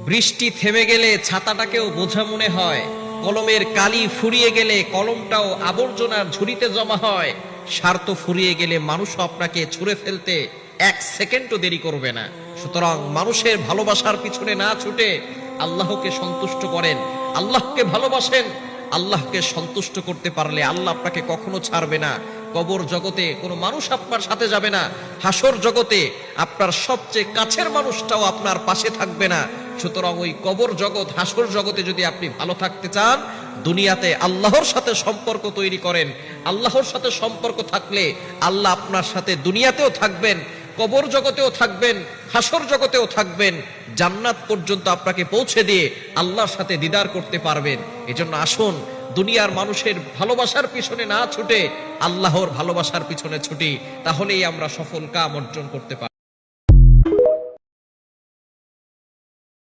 বৃষ্টি থেমে গেলে ছাতাটাকেও বোঝা মনে হয়, কলমের কালি ফুরিয়ে গেলে কলমটাও আবর্জনার ঝুড়িতে জমা হয়। স্বার্থ ফুরিয়ে গেলে মানুষও আপনাকে ছুঁড়ে ফেলতে এক সেকেন্ডও দেরি করবে না। সুতরাং মানুষের ভালোবাসার পিছনে না ছুটে আল্লাহকে সন্তুষ্ট করেন, আল্লাহকে ভালোবাসেন। আল্লাহকে সন্তুষ্ট করতে পারলে আল্লাহ আপনাকে কখনো ছাড়বে না। কবর জগতে কোনো মানুষ আপনার সাথে যাবে না, হাসর জগতে আপনার সবচেয়ে কাছের মানুষটাও আপনার পাশে থাকবে না। সুতরাং ওই কবর জগৎ, হাসর জগতে যদি আপনি ভালো থাকতে চান, দুনিয়াতে আল্লাহর সাথে সম্পর্ক তৈরি করেন। আল্লাহর সাথে সম্পর্ক থাকলে আল্লাহ আপনার সাথে দুনিয়াতেও থাকবেন, কবর জগতেও থাকবেন, হাসর জগতেও থাকবেন, জান্নাত পর্যন্ত আপনাকে পৌঁছে দিয়ে আল্লাহর সাথে দিদার করতে পারবেন। এজন্য আসুন, দুনিয়ার মানুষের ভালোবাসার পিছনে না ছুটে আল্লাহর ভালোবাসার পিছনে ছুটি, তাহলেই আমরা সফল কাম অর্জন করতে পারব।